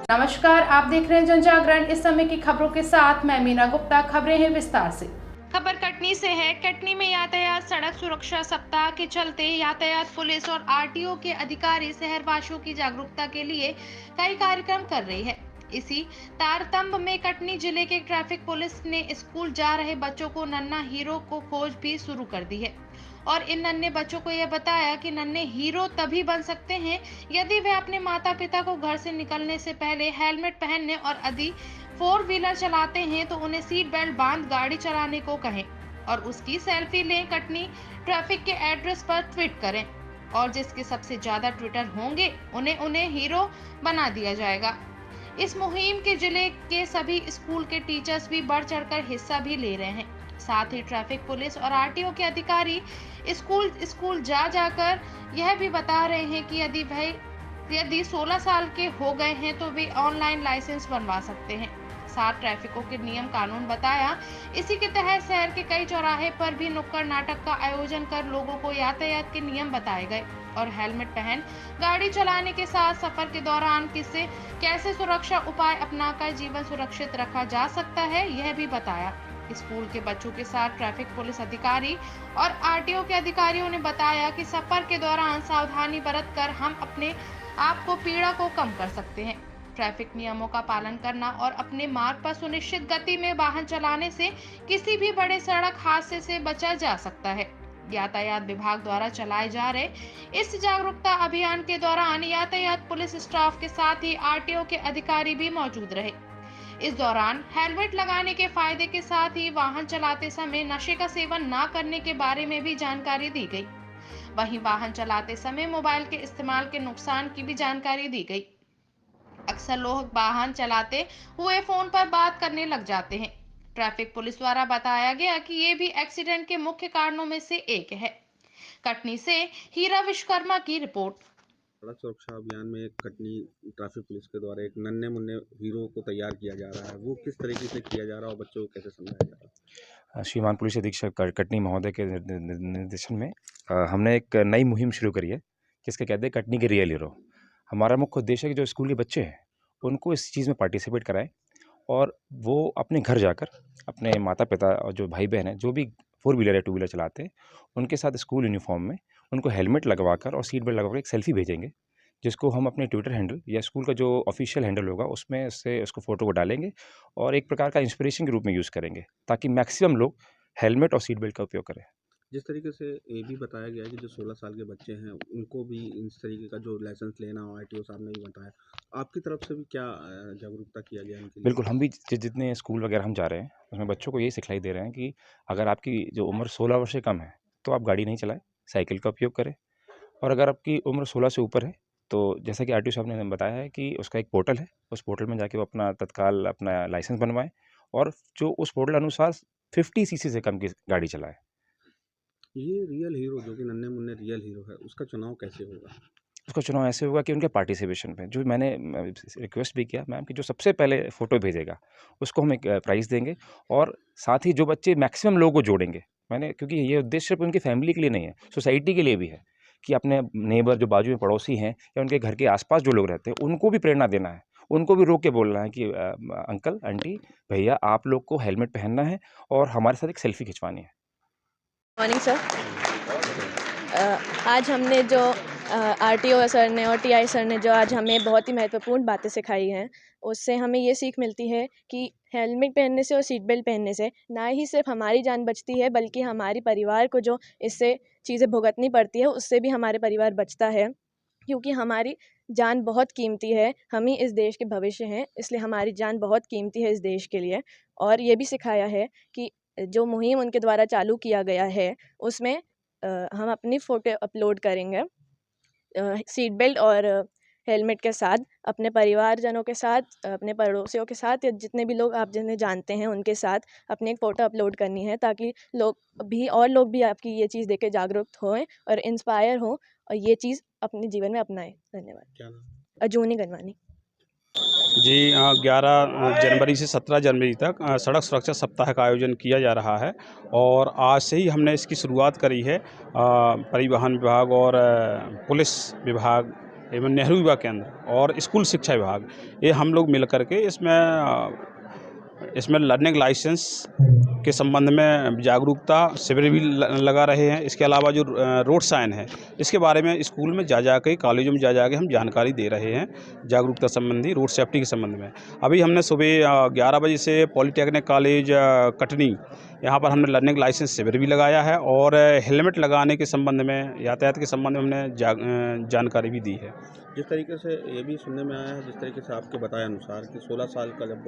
नमस्कार, आप देख रहे हैं जनजागरण। इस समय की खबरों के साथ मैं मीना गुप्ता। खबरें हैं विस्तार से। खबर कटनी से है। कटनी में यातायात सड़क सुरक्षा सप्ताह के चलते यातायात पुलिस और आरटीओ के अधिकारी शहरवासियों की जागरूकता के लिए कई कार्यक्रम कर रही है। इसी तारतम्य में कटनी जिले के ट्रैफिक पुलिस ने स्कूल जा रहे बच्चों को नन्हा हीरो को खोज भी शुरू कर दी है और इन नन्हे बच्चों को यह बताया कि नन्हे हीरो तभी बन सकते हैं यदि वे अपने माता पिता को घर से निकलने से पहले हेलमेट पहनने और यदि 4 व्हीलर चलाते हैं तो उन्हें सीट बेल्ट बांध गाड़ी चलाने को कहें और उसकी सेल्फी लें। कटनी ट्रैफिक के एड्रेस पर ट्वीट करें और जिसके सबसे ज्यादा ट्विटर होंगे उन्हें हीरो बना दिया जाएगा। इस मुहिम के जिले के सभी स्कूल के टीचर्स भी बढ़ चढ़कर हिस्सा भी ले रहे हैं। साथ ही ट्रैफिक पुलिस और आरटीओ के अधिकारी स्कूल जाकर यह भी बता रहे हैं कि यदि 16 साल के हो गए हैं तो वे ऑनलाइन लाइसेंस बनवा सकते हैं। साथ ट्रैफिकों के नियम कानून बताया। इसी के तहत शहर के कई चौराहे पर भी नुक्कड़ नाटक का आयोजन कर लोगों को यातायात के नियम बताए गए और हेलमेट पहन गाड़ी चलाने के साथ सफर के दौरान कैसे सुरक्षा उपाय अपनाकर जीवन सुरक्षित रखा जा सकता है यह भी बताया। स्कूल के बच्चों के साथ ट्रैफिक पुलिस अधिकारी और आरटीओ के अधिकारियों ने बताया कि सफर के दौरान सावधानी बरतकर हम अपने आप को पीड़ा को कम कर सकते हैं। ट्रैफिक नियमों का पालन करना और अपने मार्ग पर सुनिश्चित गति में वाहन चलाने से किसी भी बड़े सड़क हादसे से बचा जा सकता है। यातायात विभाग द्वारा चलाए जा रहे इस जागरूकता अभियान के दौरान यातायात पुलिस स्टाफ के साथ ही आरटीओ के अधिकारी भी मौजूद रहे। इस दौरान हेलमेट लगाने के फायदे के साथ ही वाहन चलाते समय नशे का सेवन न करने के बारे में भी जानकारी दी गई। वहीं वाहन चलाते समय मोबाइल के इस्तेमाल के नुकसान की भी जानकारी दी गई। अक्सर लोग वाहन चलाते हुए फोन पर बात करने लग जाते हैं। ट्रैफिक पुलिस द्वारा बताया गया कि ये भी एक्सीडेंट के मुख्य कारणों में से एक है। कटनी से हीरा विश्वकर्मा की रिपोर्ट। सड़क सुरक्षा अभियान में कटनी ट्रैफिक पुलिस के द्वारा एक नन्हे मुन्ने हीरो को तैयार किया जा रहा है, वो किस तरीके से किया जा रहा है और बच्चों को कैसे समझाया जा रहा है? श्रीमान पुलिस अधीक्षक कटनी महोदय के निर्देशन में हमने एक नई मुहिम शुरू करी है जिसके कहते हैं कटनी के रियल हीरो। हमारा मुख्य उद्देश्य है कि जो स्कूल के बच्चे हैं उनको इस चीज़ में पार्टिसिपेट कराएं और वो अपने घर जाकर अपने माता पिता और जो भाई बहन हैं जो भी 4 व्हीलर या 2 व्हीलर चलाते हैं उनके साथ स्कूल यूनिफॉर्म में उनको हेलमेट लगवाकर और सीट बेल्ट लगवाकर एक सेल्फी भेजेंगे, जिसको हम अपने ट्विटर हैंडल या स्कूल का जो ऑफिशियल हैंडल होगा उसमें से उसको फ़ोटो को डालेंगे और एक प्रकार का इंस्पिरेशन के रूप में यूज़ करेंगे ताकि मैक्सिमम लोग हेलमेट और सीट बेल्ट का उपयोग करें। जिस तरीके से ये भी बताया गया है कि जो 16 साल के बच्चे हैं उनको भी इस तरीके का जो लाइसेंस लेना हो आरटीओ साहब ने भी बताया, आपकी तरफ से भी क्या जागरूकता किया गया इनके लिए? बिल्कुल, हम भी जितने स्कूल वगैरह हम जा रहे हैं उसमें बच्चों को यही सिखलाई दे रहे हैं कि अगर आपकी जो उम्र 16 वर्ष से कम है तो आप गाड़ी नहीं चलाएं, साइकिल का उपयोग करें। और अगर आपकी उम्र 16 से ऊपर है तो जैसा कि आरटीओ साहब ने हमें बताया है कि उसका एक पोर्टल है, उस पोर्टल में जाके वो अपना तत्काल अपना लाइसेंस बनवाएँ और जो उस पोर्टल अनुसार 50 सीसी से कम की गाड़ी चलाएँ। ये रियल हीरो जो कि नन्हे मुन्ने रियल हीरो है, उसका चुनाव कैसे होगा? उसका चुनाव ऐसे होगा कि उनके पार्टिसिपेशन पे जो मैंने रिक्वेस्ट भी किया मैम कि जो सबसे पहले फ़ोटो भेजेगा उसको हम एक प्राइज़ देंगे और साथ ही जो बच्चे मैक्सिमम लोगों को जोड़ेंगे, मैंने क्योंकि ये उद्देश्य सिर्फ उनकी फैमिली के लिए नहीं है, सोसाइटी के लिए भी है कि अपने नेबर जो बाजू में पड़ोसी हैं या उनके घर के आसपास जो लोग रहते हैं उनको भी प्रेरणा देना है, उनको भी रोक के बोलना है कि अंकल आंटी भैया आप लोग को हेलमेट पहनना है और हमारे साथ एक सेल्फी खिंचवानी है। Morning sir. आज हमने जो आरटीओ सर ने और टीआई सर ने जो आज हमें बहुत ही महत्वपूर्ण बातें सिखाई हैं, उससे हमें ये सीख मिलती है कि हेलमेट पहनने से और सीट बेल्ट पहनने से ना ही सिर्फ हमारी जान बचती है बल्कि हमारी परिवार को जो इससे चीज़ें भुगतनी पड़ती है उससे भी हमारे परिवार बचता है, क्योंकि हमारी जान बहुत कीमती है। हम ही इस देश के भविष्य हैं, इसलिए हमारी जान बहुत कीमती है इस देश के लिए। और ये भी सिखाया है कि जो मुहिम उनके द्वारा चालू किया गया है उसमें हम अपनी फ़ोटो अपलोड करेंगे सीट बेल्ट और हेलमेट के साथ, अपने परिवारजनों के साथ, अपने पड़ोसियों के साथ या जितने भी लोग आप जिन्हें जानते हैं उनके साथ अपनी एक फ़ोटो अपलोड करनी है ताकि लोग भी आपकी ये चीज़ देख के जागरूक हों और इंस्पायर हों और ये चीज़ अपने जीवन में अपनाएं। धन्यवाद। क्या नाम? अजूनी गनवानी। जी 11 जनवरी से 17 जनवरी तक सड़क सुरक्षा सप्ताह का आयोजन किया जा रहा है और आज से ही हमने इसकी शुरुआत करी है। परिवहन विभाग और पुलिस विभाग एवं नेहरू युवा केंद्र और स्कूल शिक्षा विभाग, ये हम लोग मिल कर के इसमें लर्निंग लाइसेंस के संबंध में जागरूकता शिविर भी लगा रहे हैं। इसके अलावा जो रोड साइन है, इसके बारे में स्कूल में जा के, कॉलेजों में जा के हम जानकारी दे रहे हैं जागरूकता संबंधी, रोड सेफ्टी के संबंध में। अभी हमने सुबह 11 बजे से पॉलिटेक्निक कॉलेज कटनी, यहाँ पर हमने लर्निंग लाइसेंस शिविर भी लगाया है और हेलमेट लगाने के संबंध में, यातायात के संबंध में हमने जानकारी भी दी है। जिस तरीके से ये भी सुनने में आया है, जिस तरीके से आपके बताए अनुसार कि 16 साल का जब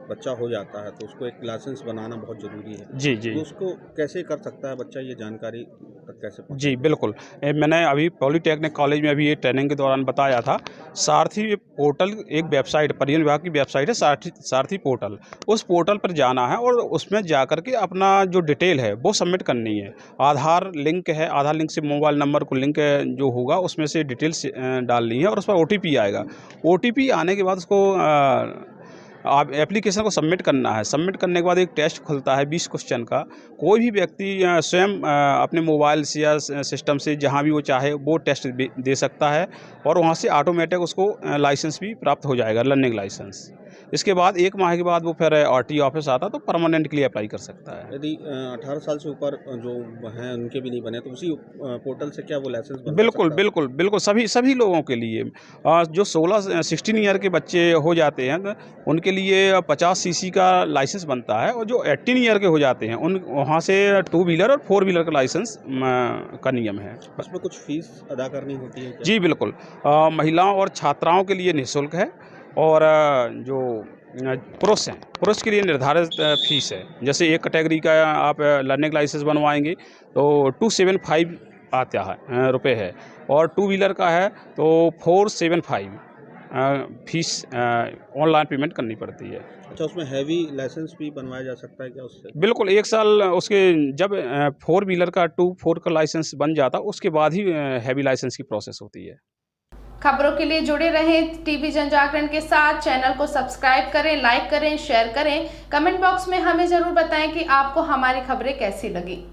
बच्चा हो जाता है तो उसको एक लाइसेंस बनाना बहुत ज़रूरी है। जी जी। तो उसको कैसे कर सकता है बच्चा, ये जानकारी तक कैसे पहुँचे? जी बिल्कुल, मैंने अभी पॉलिटेक्निक कॉलेज में अभी ये ट्रेनिंग के दौरान बताया था। सारथी पोर्टल एक वेबसाइट, परिवहन विभाग की वेबसाइट है सारथी पोर्टल। उस पोर्टल पर जाना है और उसमें जा कर के अपना जो डिटेल है वो सबमिट करनी है। आधार लिंक है, आधार लिंक से मोबाइल नंबर को लिंक जो होगा उसमें से डिटेल्स डालनी है और उस पर OTP आएगा। OTP आने के बाद उसको आप एप्लीकेशन को सबमिट करना है। सबमिट करने के बाद एक टेस्ट खुलता है 20 क्वेश्चन का। कोई भी व्यक्ति स्वयं अपने मोबाइल से या सिस्टम से जहां भी वो चाहे वो टेस्ट दे सकता है और वहां से ऑटोमेटिक उसको लाइसेंस भी प्राप्त हो जाएगा, लर्निंग लाइसेंस। इसके बाद 1 माह के बाद वो फिर RTO ऑफिस आता तो परमानेंट के लिए अप्लाई कर सकता है। यदि 18 साल से ऊपर जो हैं उनके भी नहीं बने तो उसी पोर्टल से क्या वो लाइसेंस बन बिल्कुल सकता है? बिल्कुल बिल्कुल, सभी लोगों के लिए। जो 16 ईयर के बच्चे हो जाते हैं उनके लिए 50 cc का लाइसेंस बनता है और जो 18 ईयर के हो जाते हैं उन वहाँ से 2 व्हीलर और 4 व्हीलर का लाइसेंस का नियम है। उसमें कुछ फीस अदा करनी होती है क्या? जी बिल्कुल, महिलाओं और छात्राओं के लिए निःशुल्क है और जो पुरुष हैं, पुरुष के लिए निर्धारित फीस है। जैसे एक कैटेगरी का आप लर्निंग लाइसेंस बनवाएंगे तो 275 आता है रुपये है और 2 व्हीलर का है तो 475 फीस ऑनलाइन पेमेंट करनी पड़ती है। अच्छा, उसमें हैवी लाइसेंस भी बनवाया जा सकता है क्या उससे? बिल्कुल, 1 साल उसके जब 4 व्हीलर का 4 का लाइसेंस बन जाता उसके बाद ही हैवी लाइसेंस की प्रोसेस होती है। खबरों के लिए जुड़े रहें टीवी जनजागरण के साथ। चैनल को सब्सक्राइब करें, लाइक करें, शेयर करें। कमेंट बॉक्स में हमें जरूर बताएं कि आपको हमारी खबरें कैसी लगी।